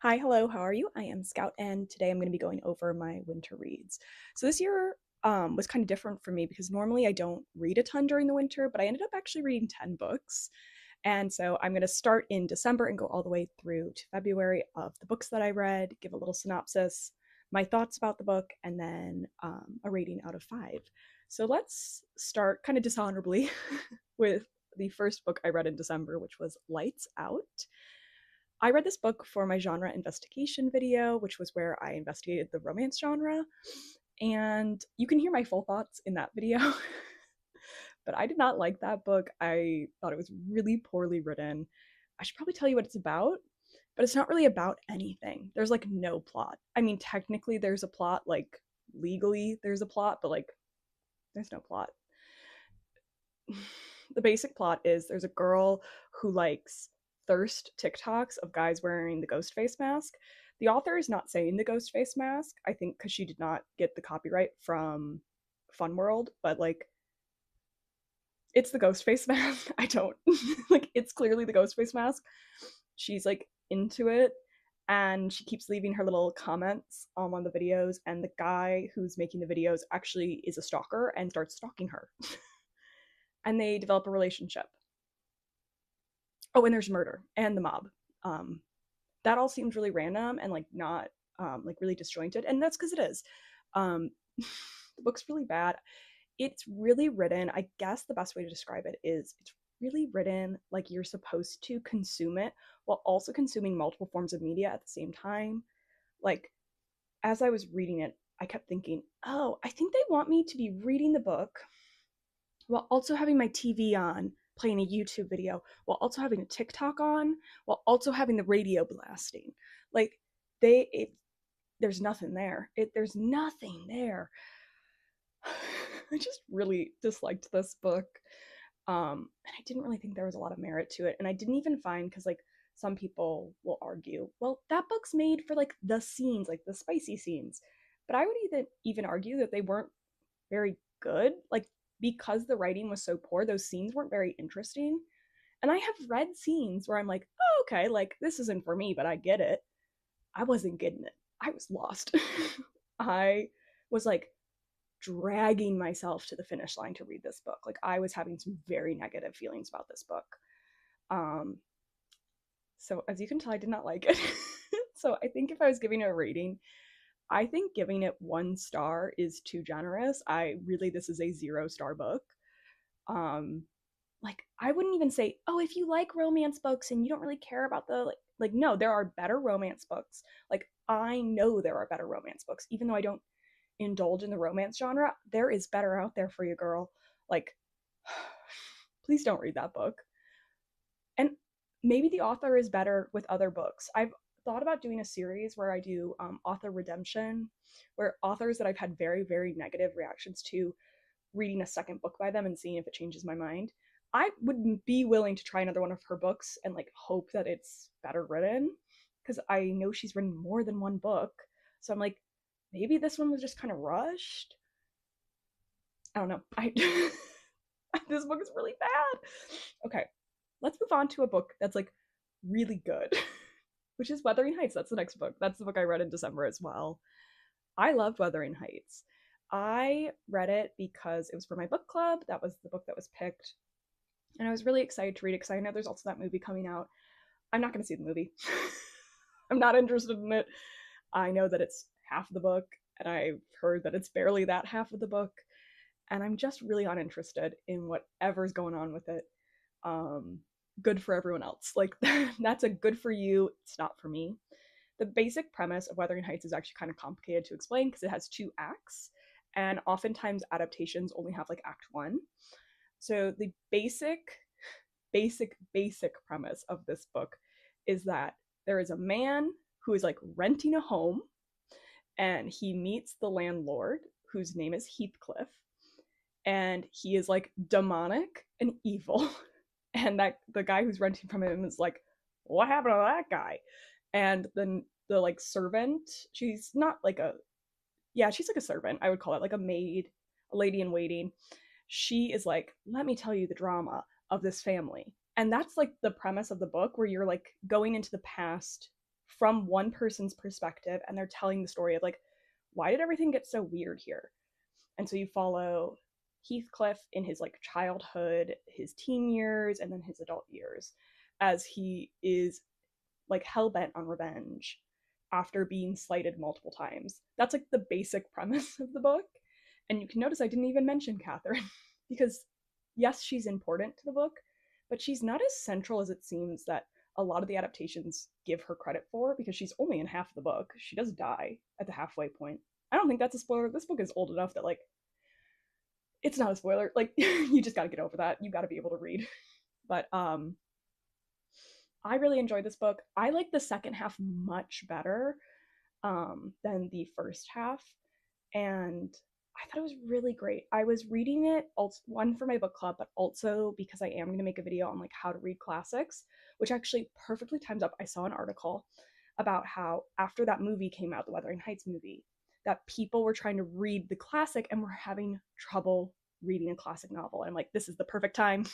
Hi, hello, how are you? I am Scout, and today I'm going to be going over my winter reads. So this year was kind of different for me because normally I don't read a ton during the winter, but I ended up actually reading 10 books. And so I'm going to start in December and go all the way through to February of the books that I read, give a little synopsis, my thoughts about the book, and then a rating out of 5. So let's start kind of dishonorably with the first book I read in December, which was Lights Out. I read this book for my genre investigation video, which was where I investigated the romance genre. And you can hear my full thoughts in that video. But I did not like that book. I thought it was really poorly written. I should probably tell you what it's about, but it's not really about anything. There's like no plot. I mean, technically, there's a plot, like legally, there's a plot, but like, there's no plot. The basic plot is there's a girl who likes thirst TikToks of guys wearing the ghost face mask. The author is not saying the ghost face mask, I think, because she did not get the copyright from Fun World, but like it's the ghost face mask. I don't like it's clearly the ghost face mask. She's like into it and she keeps leaving her little comments on one of the videos, and the guy who's making the videos actually is a stalker and starts stalking her. And they develop a relationship. Oh, and there's murder and the mob. Um, that all seems really random and like not like really disjointed, and that's because it is. Um, the book's really bad. It's really written. I guess the best way to describe it is it's really written like you're supposed to consume it while also consuming multiple forms of media at the same time. Like as I was reading it, I kept thinking, oh, I think they want me to be reading the book while also having my TV on, playing a YouTube video, while also having a TikTok on, while also having the radio blasting. Like there's nothing there. There's nothing there. I just really disliked this book. And I didn't really think there was a lot of merit to it. And I didn't even find, because like some people will argue, well, that book's made for like the scenes, like the spicy scenes. But I would even argue that they weren't very good. Like because the writing was so poor, those scenes weren't very interesting. And I have read scenes where I'm like, oh, okay, like this isn't for me, but I get it. I wasn't getting it. I was lost. I was like dragging myself to the finish line to read this book. Like I was having some very negative feelings about this book. Um, so as you can tell, I did not like it. So I think if I was giving it a rating, I think giving it 1 star is too generous. This is a 0 star book. Um, like I wouldn't even say, oh, if you like romance books and you don't really care about the like no, there are better romance books. Like I know there are better romance books, even though I don't indulge in the romance genre. There is better out there for you, girl. Like, please don't read that book. And maybe the author is better with other books. I've thought about doing a series where I do author redemption, where authors that I've had very, very negative reactions to, reading a second book by them and seeing if it changes my mind. I would be willing to try another one of her books and like hope that it's better written, because I know she's written more than one book. So I'm like, maybe this one was just kind of rushed. I don't know. I this book is really bad. Okay, let's move on to a book that's like really good, which is Wuthering Heights. That's the next book. That's the book I read in December as well. I loved Wuthering Heights. I read it because it was for my book club. That was the book that was picked. And I was really excited to read it because I know there's also that movie coming out. I'm not going to see the movie. I'm not interested in it. I know that it's half of the book, and I've heard that it's barely that half of the book. And I'm just really uninterested in whatever's going on with it. Um, Good for everyone else. Like, that's a good for you. It's not for me. The basic premise of Wuthering Heights is actually kind of complicated to explain because it has 2 acts, and oftentimes adaptations only have like act one. So the basic premise of this book is that there is a man who is like renting a home, and he meets the landlord whose name is Heathcliff, and he is like demonic and evil. And that the guy who's renting from him is like, what happened to that guy? And then the like servant, she's not like a, yeah, she's like a servant, I would call it, like a maid, a lady in waiting. She is like, let me tell you the drama of this family. And that's like the premise of the book, where you're like going into the past from one person's perspective, and they're telling the story of like, why did everything get so weird here? And so you follow Heathcliff in his like childhood, his teen years, and then his adult years, as he is like hell-bent on revenge after being slighted multiple times. That's like the basic premise of the book. And you can notice I didn't even mention Catherine because yes, she's important to the book, but she's not as central as it seems that a lot of the adaptations give her credit for, because she's only in half of the book. She does die at the halfway point. I don't think that's a spoiler. This book is old enough that like it's not a spoiler. Like you just got to get over that. You got to be able to read. But I really enjoyed this book. I like the second half much better than the first half, and I thought it was really great. I was reading it also, one, for my book club, but also because I am going to make a video on like how to read classics, which actually perfectly times up. I saw an article about how after that movie came out, the Wuthering Heights movie, that people were trying to read the classic and were having trouble reading a classic novel. And I'm like, this is the perfect time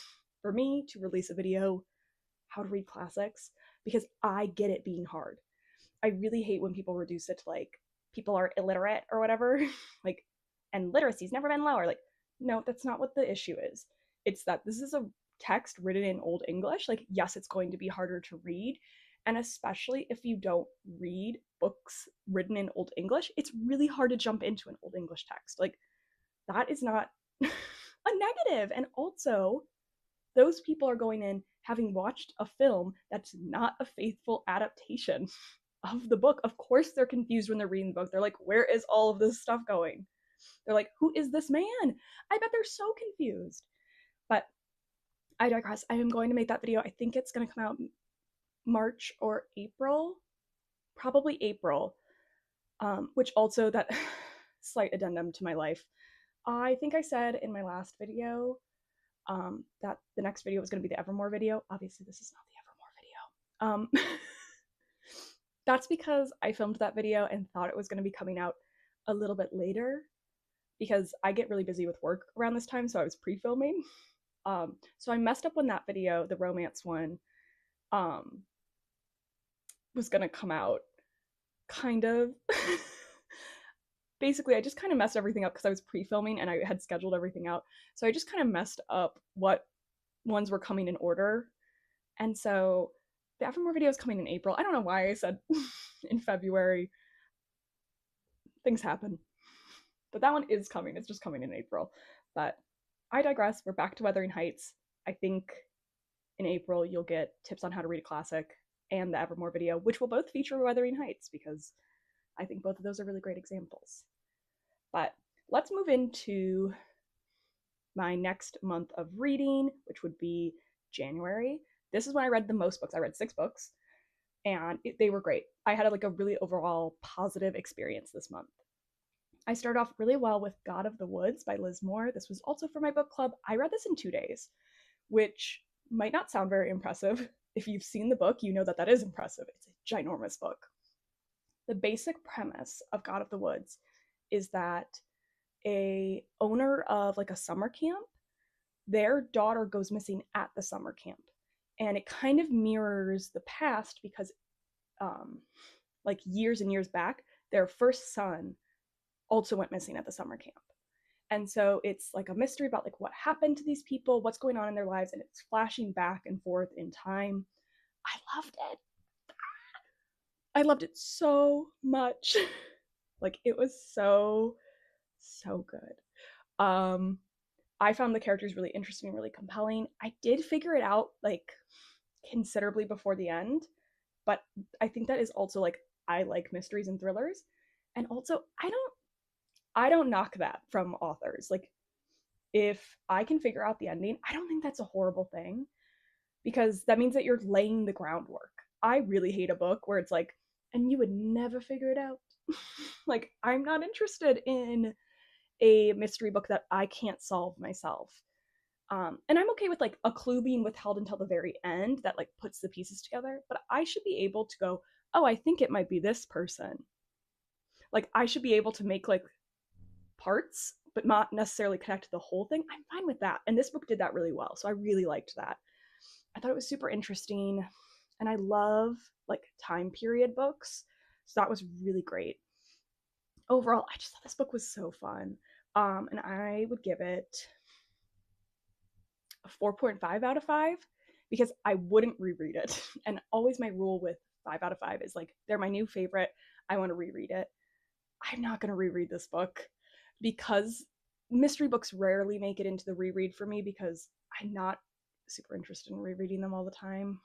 for me to release a video how to read classics, because I get it being hard. I really hate when people reduce it to like people are illiterate or whatever, like, and literacy's never been lower. Like, no, that's not what the issue is. It's that this is a text written in Old English. Like, yes, it's going to be harder to read. And especially if you don't read books written in Old English, it's really hard to jump into an Old English text. Like, that is not a negative. And also, those people are going in having watched a film that's not a faithful adaptation of the book. Of course, they're confused when they're reading the book. They're like, where is all of this stuff going? They're like, who is this man? I bet they're so confused. But I digress. I am going to make that video. I think it's going to come out March or April, probably April, which also, that slight addendum to my life. I think I said in my last video that the next video was going to be the Evermore video. Obviously, this is not the Evermore video. That's because I filmed that video and thought it was going to be coming out a little bit later, because I get really busy with work around this time, so I was pre-filming. So I messed up when that video, the romance one, was going to come out, kind of. Basically, I just kind of messed everything up because I was pre-filming and I had scheduled everything out. So I just kind of messed up what ones were coming in order. And so the Evermore video is coming in April. I don't know why I said in February. Things happen. But that one is coming. It's just coming in April. But I digress. We're back to Wuthering Heights. I think in April you'll get tips on how to read a classic and the Evermore video, which will both feature Wuthering Heights, because I think both of those are really great examples. But let's move into my next month of reading, which would be January. This is when I read the most books. I read 6 books, and they were great. I had like a really overall positive experience this month. I started off really well with God of the Woods by Liz Moore. This was also for my book club. I read this in 2 days, which might not sound very impressive. If you've seen the book, you know that that is impressive. It's a ginormous book. The basic premise of God of the Woods is that a owner of like a summer camp, their daughter goes missing at the summer camp. And it kind of mirrors the past, because like years and years back, their first son also went missing at the summer camp. And so it's like a mystery about like what happened to these people, what's going on in their lives, and it's flashing back and forth in time. I loved it. I loved it so much. Like, it was so good. I found the characters really interesting and really compelling. I did figure it out like considerably before the end, but I think that is also like, I like mysteries and thrillers, and also I don't knock that from authors. Like, if I can figure out the ending, I don't think that's a horrible thing, because that means that you're laying the groundwork. I really hate a book where it's like, and you would never figure it out. Like, I'm not interested in a mystery book that I can't solve myself. And I'm okay with like a clue being withheld until the very end that like puts the pieces together, but I should be able to go, oh, I think it might be this person. Like, I should be able to make like parts, but not necessarily connect to the whole thing. I'm fine with that. And this book did that really well. So I really liked that. I thought it was super interesting. And I love like time period books. So that was really great. Overall, I just thought this book was so fun. And I would give it a 4.5 out of 5 because I wouldn't reread it. And always my rule with 5 out of 5 is like, they're my new favorite. I want to reread it. I'm not going to reread this book because mystery books rarely make it into the reread for me because I'm not super interested in rereading them all the time.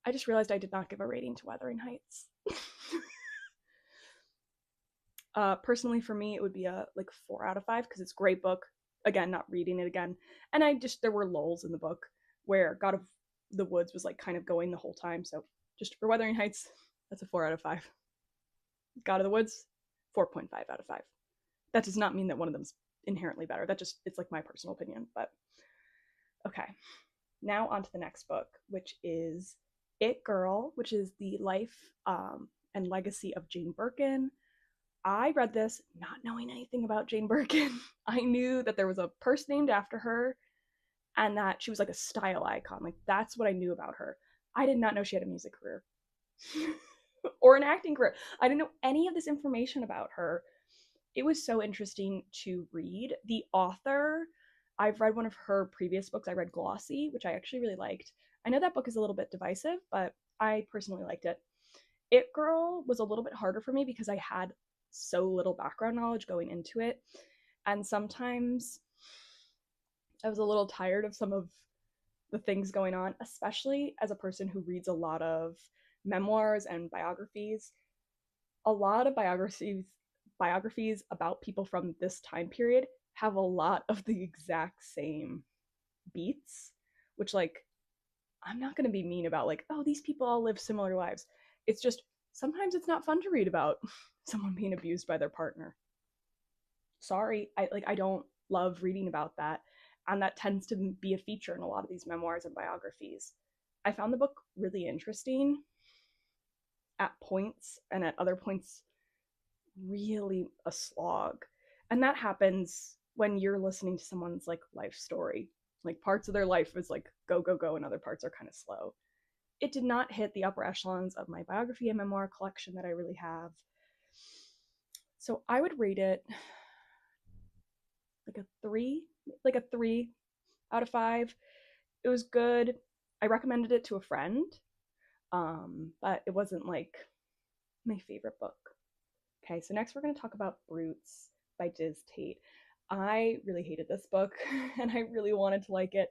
I just realized I did not give a rating to Wuthering Heights. Personally, for me, it would be a like 4 out of 5 because it's a great book. Again, not reading it again. And there were lulls in the book where God of the Woods was like kind of going the whole time. So just for Wuthering Heights, that's a 4 out of 5. God of the Woods, 4.5 out of 5. That does not mean that one of them's inherently better. It's like my personal opinion. But okay. Now on to the next book, which is It Girl, which is the life and legacy of Jane Birkin. I read this not knowing anything about Jane Birkin. I knew that there was a purse named after her and that she was like a style icon. Like, that's what I knew about her. I did not know she had a music career or an acting career. I didn't know any of this information about her. It was so interesting to read. The author, I've read one of her previous books. I read Glossy, which I actually really liked. I know that book is a little bit divisive, but I personally liked it. It Girl was a little bit harder for me because I had so little background knowledge going into it. And sometimes I was a little tired of some of the things going on, especially as a person who reads a lot of memoirs and biographies. A lot of biographies about people from this time period have a lot of the exact same beats, which, like, I'm not going to be mean about like, oh, these people all live similar lives. It's just sometimes it's not fun to read about someone being abused by their partner. Sorry, I don't love reading about that, and that tends to be a feature in a lot of these memoirs and biographies. I found the book really interesting at points, and at other points really a slog. And that happens when you're listening to someone's like life story. Like, parts of their life is like go go go and other parts are kind of slow. It did not hit the upper echelons of my biography and memoir collection that I really have. So I would rate it like a 3 out of 5. It was good. I recommended it to a friend. But it wasn't like my favorite book. Okay, so next we're going to talk about Brutes by Diz Tate. I really hated this book and I really wanted to like it.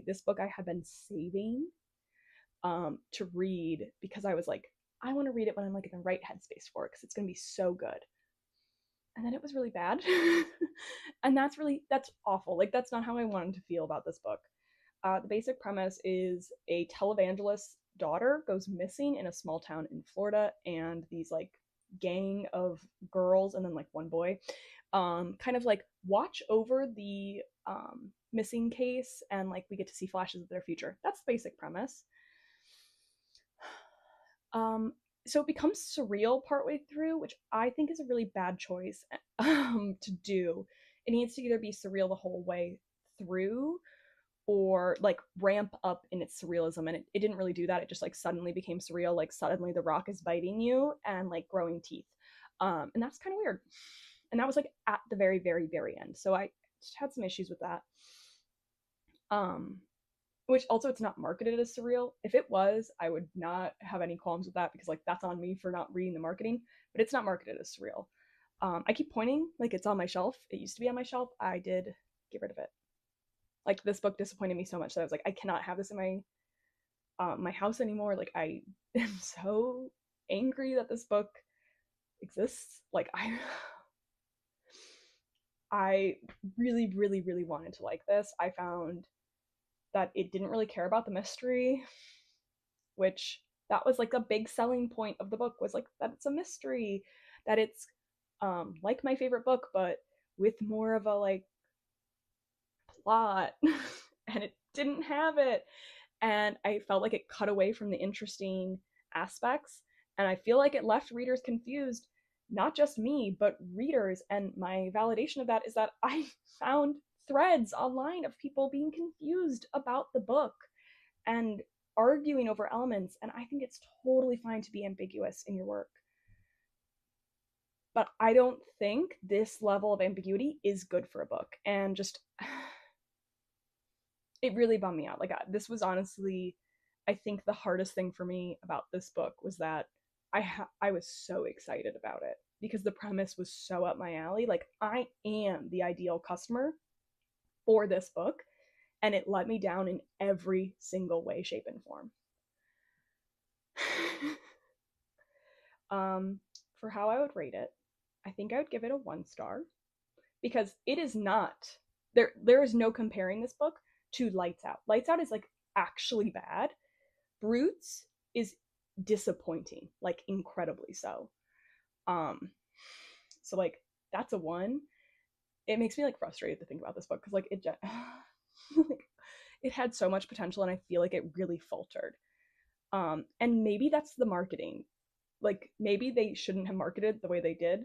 This book I had been saving to read because I was like, I want to read it when I'm like in the right headspace for it because it's going to be so good. And then it was really bad. And that's awful. Like, that's not how I wanted to feel about this book. The basic premise is a televangelist's daughter goes missing in a small town in Florida, and these like gang of girls and then like one boy kind of like watch over the missing case, and like we get to see flashes of their future. That's the basic premise. So it becomes surreal partway through, which I think is a really bad choice to do. It needs to either be surreal the whole way through or like ramp up in its surrealism, and it didn't really do that. It just like suddenly became surreal, like suddenly the rock is biting you and like growing teeth, and that's kind of weird. And that was like at the very very very end, so I just had some issues with that. Which also, it's not marketed as surreal. If it was, I would not have any qualms with that because like that's on me for not reading the marketing, but it's not marketed as surreal. I keep pointing like it's on my shelf. It used to be on my shelf. I did get rid of it. Like, this book disappointed me so much that I was like, I cannot have this in my house anymore. Like, I am so angry that this book exists. Like, I really really really wanted to like this. I found that it didn't really care about the mystery, which that was like a big selling point of the book, was like that it's a mystery, that it's like my favorite book but with more of a like plot. And it didn't have it, and I felt like it cut away from the interesting aspects, and I feel like it left readers confused. Not just me, but readers. And my validation of that is that I found threads online of people being confused about the book, and arguing over elements, and I think it's totally fine to be ambiguous in your work. But I don't think this level of ambiguity is good for a book. And just, it really bummed me out. Like, this was honestly, I think the hardest thing for me about this book was that I was so excited about it because the premise was so up my alley. Like, I am the ideal customer for this book, and it let me down in every single way, shape, and form. For how I would rate it, I think I would give it a 1 star because it is not there is no comparing this book to Lights Out. Lights Out is like actually bad. Brutes is disappointing, like incredibly so. So like that's a 1. It makes me like frustrated to think about this book because like like, it had so much potential and I feel like it really faltered. And maybe that's the marketing. Like maybe they shouldn't have marketed the way they did.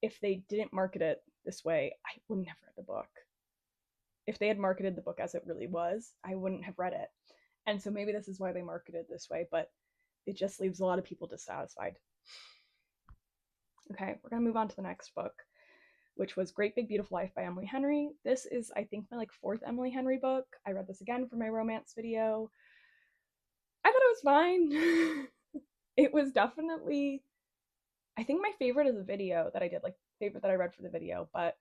If they didn't market it this way, I wouldn't have read the book. If they had marketed the book as it really was, I wouldn't have read it. And so maybe this is why they marketed this way, but it just leaves a lot of people dissatisfied. Okay, we're gonna move on to the next book, which was Great Big Beautiful Life by Emily Henry. This is, I think, my like 4th Emily Henry book. I read this again for my romance video. I thought it was fine. It was definitely, I think my favorite is a video that I did, like favorite that I read for the video, but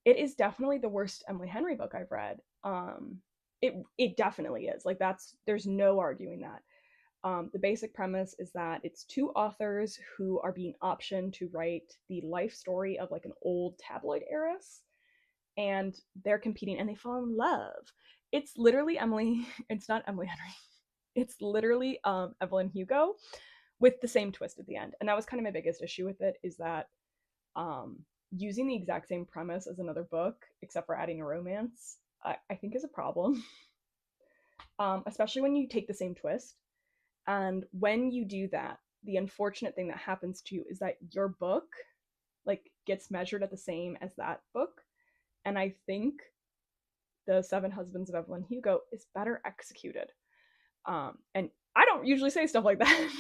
it is definitely the worst Emily Henry book I've read. It definitely is. Like there's no arguing that. The basic premise is that it's 2 authors who are being optioned to write the life story of like an old tabloid heiress, and they're competing and they fall in love. It's literally it's not Emily Henry. It's literally Evelyn Hugo with the same twist at the end. And that was kind of my biggest issue with it, is that using the exact same premise as another book, except for adding a romance, I think is a problem. Especially when you take the same twist. And when you do that, the unfortunate thing that happens to you is that your book like gets measured at the same as that book. And I think The 7 Husbands of Evelyn Hugo is better executed. And I don't usually say stuff like that.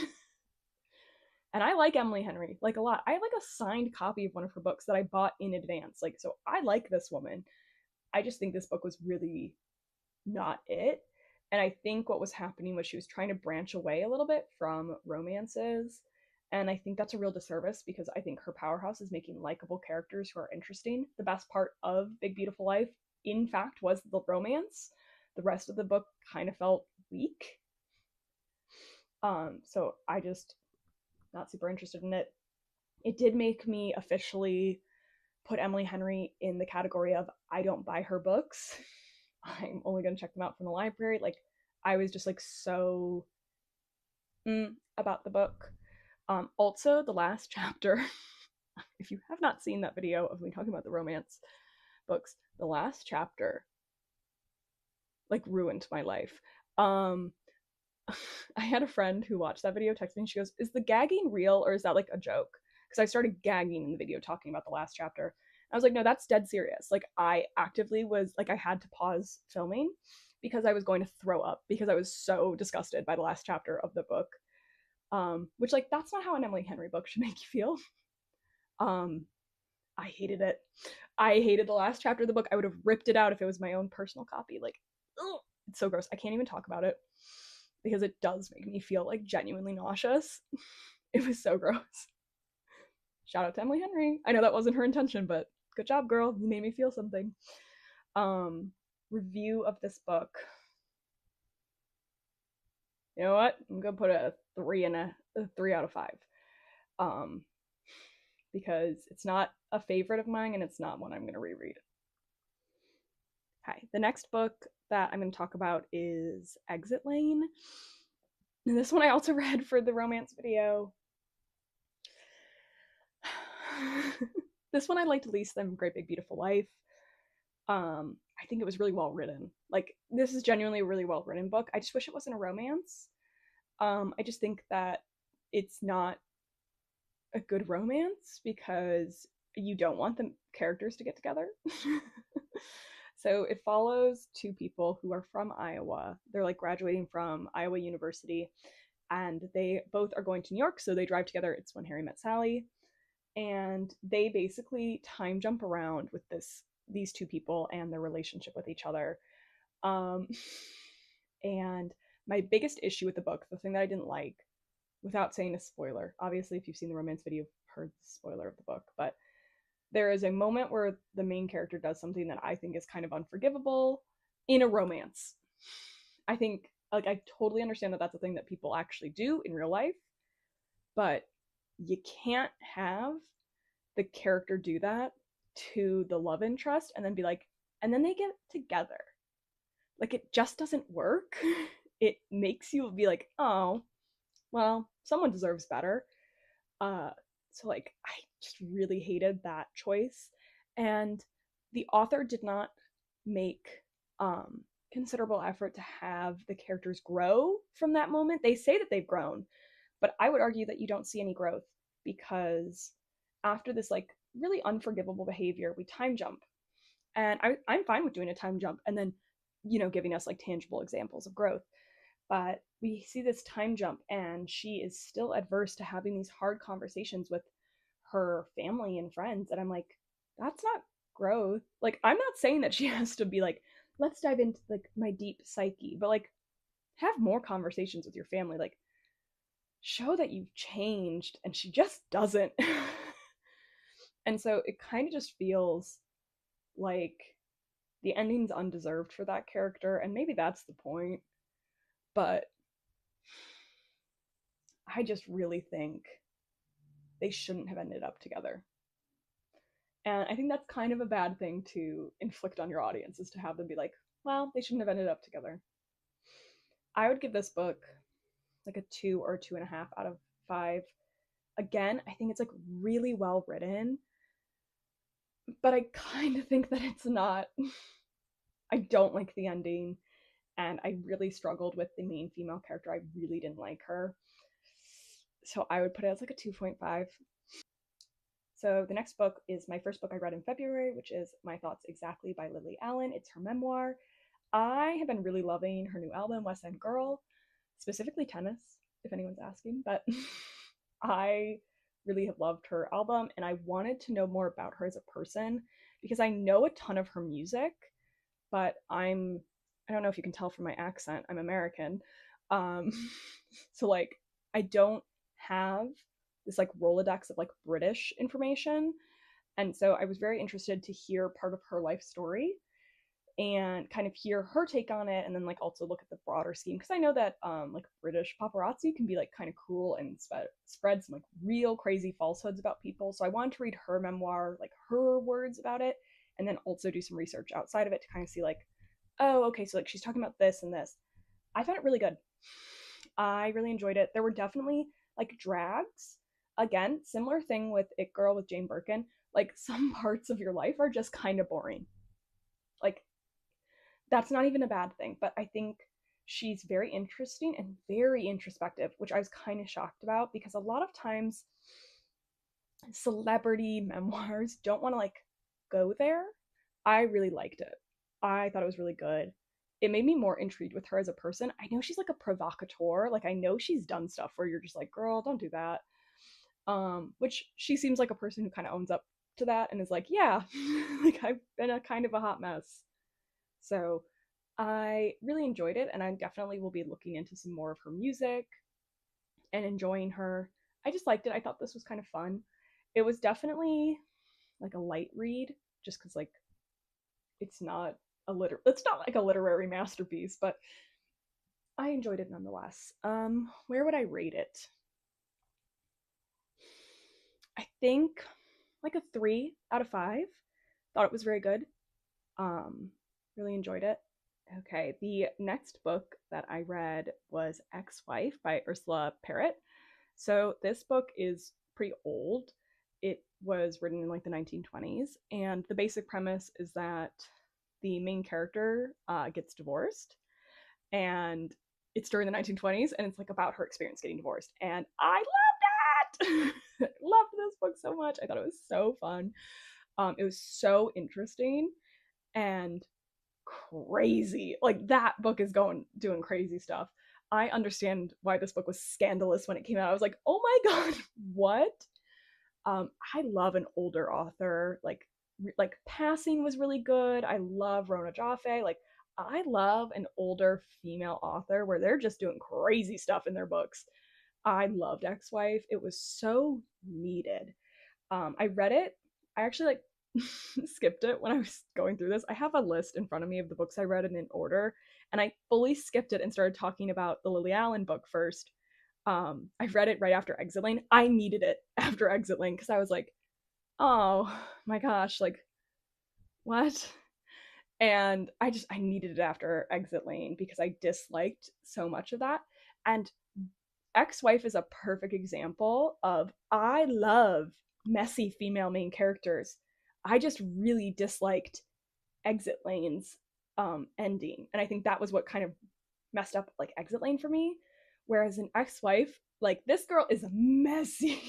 And I like Emily Henry like a lot. I have like a signed copy of one of her books that I bought in advance. Like, so I like this woman. I just think this book was really not it. And I think what was happening was she was trying to branch away a little bit from romances. And I think that's a real disservice because I think her powerhouse is making likable characters who are interesting. The best part of Big Beautiful Life, in fact, was the romance. The rest of the book kind of felt weak. So I just not super interested in it. It did make me officially put Emily Henry in the category of I don't buy her books. I'm only going to check them out from the library. Like, I was just like so about the book. Also, the last chapter, if you have not seen that video of me talking about the romance books, the last chapter like ruined my life. I had a friend who watched that video text me and she goes, "Is the gagging real or is that like a joke?" Because I started gagging in the video talking about the last chapter. I was like, no, that's dead serious. Like, I actively was like, I had to pause filming because I was going to throw up because I was so disgusted by the last chapter of the book. Which, like, that's not how an Emily Henry book should make you feel. I hated it. I hated the last chapter of the book. I would have ripped it out if it was my own personal copy. Like, ugh, it's so gross. I can't even talk about it because it does make me feel like genuinely nauseous. It was so gross. Shout out to Emily Henry. I know that wasn't her intention, but good job, girl. You made me feel something. Review of this book. You know what? I'm gonna put a 3 out of 5. Because it's not a favorite of mine and it's not one I'm gonna reread. Okay, the next book that I'm gonna talk about is Exit Lane. And this one I also read for the romance video. This one I liked least than Great Big Beautiful Life. I think it was really well written. Like, this is genuinely a really well written book. I just wish it wasn't a romance. I just think that it's not a good romance because you don't want the characters to get together. So it follows two people who are from Iowa. They're like graduating from Iowa University, and they both are going to New York, so they drive together. It's When Harry Met Sally, and they basically time jump around with these two people and their relationship with each other. Um, and my biggest issue with the book, the thing that I didn't like, without saying a spoiler, obviously if you've seen the romance video, you've heard the spoiler of the book, but there is a moment where the main character does something that I think is kind of unforgivable in a romance. I think, like, I totally understand that that's a thing that people actually do in real life, but you can't have the character do that to the love interest and then be like, and then they get together. Like, it just doesn't work. It makes you be like, oh, well, someone deserves better. Uh, so like I just really hated that choice. And the author did not make considerable effort to have the characters grow from that moment. They say that they've grown, but I would argue that you don't see any growth because after this like really unforgivable behavior, we time jump. And I'm fine with doing a time jump and then, giving us like tangible examples of growth. But we see this time jump, and she is still adverse to having these hard conversations with her family and friends. And I'm like, that's not growth. Like, I'm not saying that she has to be like, let's dive into like my deep psyche, but like, have more conversations with your family. Like, show that you've changed, and she just doesn't. And so it kind of just feels like the ending's undeserved for that character, and maybe that's the point. But I just really think they shouldn't have ended up together. And I think that's kind of a bad thing to inflict on your audience, is to have them be like, well, they shouldn't have ended up together. I would give this book like a 2 or 2.5 out of 5. Again, I think it's like really well written, but I kind of think that it's not. I don't like the ending, and I really struggled with the main female character. I really didn't like her. So I would put it as like a 2.5. So the next book is my first book I read in February, which is My Thoughts Exactly by Lily Allen. It's her memoir. I have been really loving her new album, West End Girl, specifically Tennis, if anyone's asking, but I really have loved her album, and I wanted to know more about her as a person because I know a ton of her music, but I don't know if you can tell from my accent, I'm American. Um, so like I don't have this like Rolodex of like British information. And so I was very interested to hear part of her life story and kind of hear her take on it, and then like also look at the broader scheme, because I know that like British paparazzi can be like kind of cruel and spread some like real crazy falsehoods about people. So I wanted to read her memoir, like her words about it, and then also do some research outside of it to kind of see like, oh, okay, so like she's talking about this and this. I found it really good. I really enjoyed it. There were definitely like drags. Again, similar thing with It Girl with Jane Birkin. Like some parts of your life are just kind of boring. Like that's not even a bad thing, but I think she's very interesting and very introspective, which I was kind of shocked about because a lot of times celebrity memoirs don't want to like go there. I really liked it. I thought it was really good. It made me more intrigued with her as a person. I know she's like a provocateur. Like I know she's done stuff where you're just like, girl, don't do that. Which she seems like a person who kind of owns up to that and is like, yeah, like I've been a kind of a hot mess. So I really enjoyed it, and I definitely will be looking into some more of her music and enjoying her. I just liked it. I thought this was kind of fun. It was definitely like a light read, just because like it's not like a literary masterpiece, but I enjoyed it nonetheless. Where would I rate it? I think like a 3 out of 5. Thought it was very good. Um, really enjoyed it. Okay, the next book that I read was Ex-Wife by Ursula Perrett. So this book is pretty old. It was written in like the 1920s, and the basic premise is that the main character gets divorced, and it's during the 1920s, and it's like about her experience getting divorced. And I loved it. Loved this book so much. I thought it was so fun. It was so interesting, and crazy. Like that book is doing crazy stuff. I understand why this book was scandalous when it came out. I was like, oh my god, what? I love an older author. Like Passing was really good. I love Rona Jaffe. Like I love an older female author where they're just doing crazy stuff in their books. I loved Ex-Wife. It was so needed. I read it. I actually like skipped it when I was going through this. I have a list in front of me of the books I read in order, and I fully skipped it and started talking about the Lily Allen book first. I read it right after Exit Lane. I needed it after Exit Lane because I was like, oh my gosh, like what? And I needed it after Exit Lane because I disliked so much of that. And Ex-Wife is a perfect example of I love messy female main characters. I just really disliked Exit Lane's ending, and I think that was what kind of messed up like Exit Lane for me. Whereas in Ex-Wife, like this girl is messy.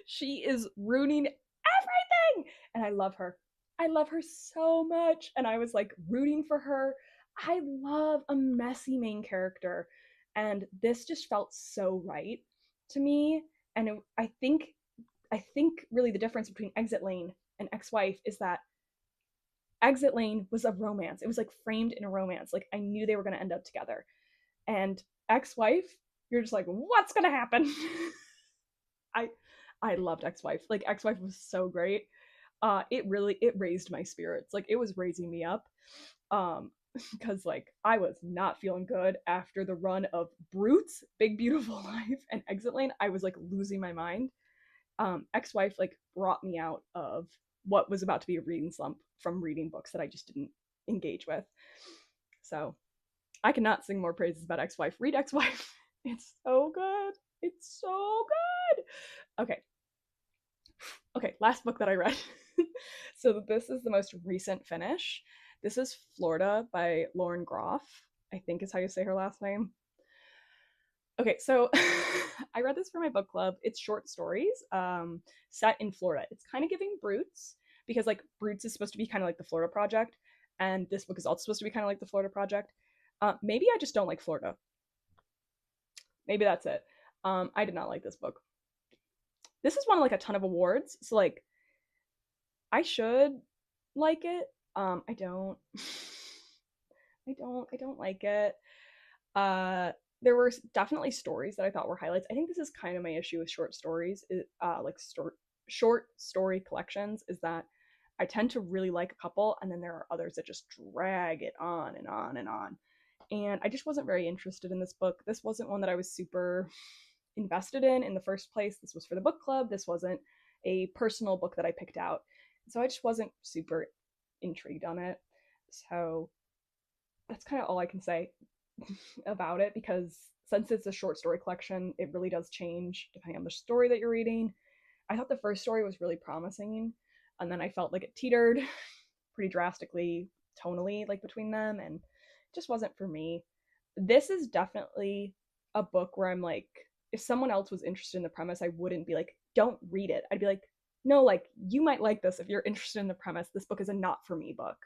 She is ruining everything, and I love her. I love her so much, and I was like rooting for her. I love a messy main character, and this just felt so right to me. And I think really the difference between Exit Lane and Ex-Wife is that Exit Lane was a romance. It was like framed in a romance. Like I knew they were going to end up together. And Ex-Wife, you're just like, what's going to happen? I I loved Ex-Wife. Like Ex-Wife was so great. It raised my spirits. Like it was raising me up. Um because like I was not feeling good after the run of Brutes, Big Beautiful Life, and Exit Lane. I was like losing my mind. Ex-Wife like brought me out of what was about to be a reading slump from reading books that I just didn't engage with. So I cannot sing more praises about Ex-Wife. Read Ex-Wife. It's so good. It's so good. Okay. Okay, last book that I read. So this is the most recent finish. This is Florida by Lauren Groff, I think is how you say her last name. Okay, so I read this for my book club. It's short stories set in Florida. It's kind of giving Brutes because like Brutes is supposed to be kind of like the Florida Project, and this book is also supposed to be kind of like the Florida Project. Maybe I just don't like Florida. Maybe that's it. I did not like this book. This is won like a ton of awards, so like I should like it. I don't. I don't like it. There were definitely stories that I thought were highlights. I think this is kind of my issue with short stories, short story collections, is that I tend to really like a couple, and then there are others that just drag it on and on and on. And I just wasn't very interested in this book. This wasn't one that I was super invested in the first place. This was for the book club. This wasn't a personal book that I picked out. So I just wasn't super intrigued on it. So that's kind of all I can say about it, because since it's a short story collection, it really does change depending on the story that you're reading. I thought the first story was really promising, and then I felt like it teetered pretty drastically tonally, like between them, and it just wasn't for me. This is definitely a book where I'm like, if someone else was interested in the premise, I wouldn't be like, don't read it. I'd be like, no, like you might like this if you're interested in the premise. This book is a not for me book.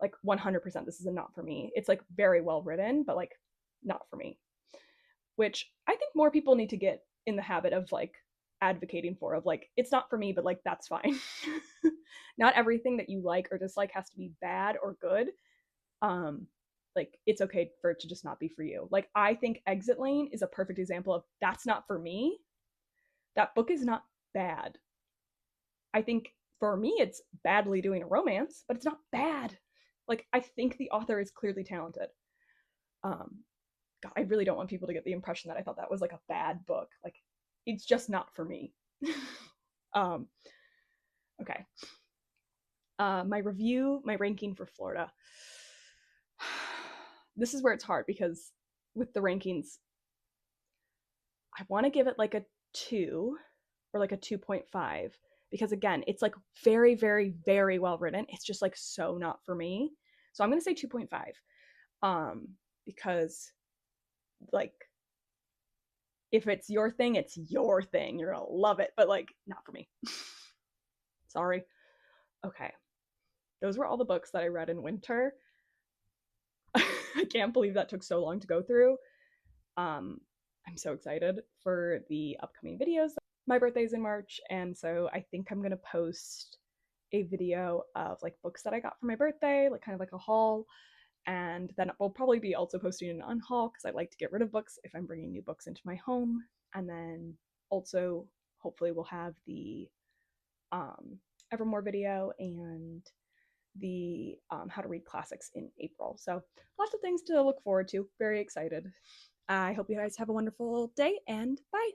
Like 100% this is a not for me. It's like very well written, but like not for me. Which I think more people need to get in the habit of like advocating for, of like, it's not for me, but like that's fine. Not everything that you like or dislike has to be bad or good. Like it's okay for it to just not be for you. Like I think Exit Lane is a perfect example of that's not for me. That book is not bad. I think for me it's badly doing a romance, but it's not bad. Like I think the author is clearly talented. God, I really don't want people to get the impression that I thought that was like a bad book. Like it's just not for me. um okay. My ranking for Florida. This is where it's hard because with the rankings, I want to give it like a 2 or like a 2.5, because again, it's like very, very, very well written. It's just like so not for me. So I'm going to say 2.5. Because like if it's your thing, it's your thing. You're going to love it, but like not for me. Sorry. Okay. Those were all the books that I read in winter. I can't believe that took so long to go through. Um, I'm so excited for the upcoming videos. My birthday's in March, and so I think I'm gonna post a video of like books that I got for my birthday, like kind of like a haul. And then we'll probably be also posting an unhaul because I like to get rid of books if I'm bringing new books into my home. And then also, hopefully, we'll have the Evermore video and the How to Read Classics in April. So lots of things to look forward to. Very excited. I hope you guys have a wonderful day and bye.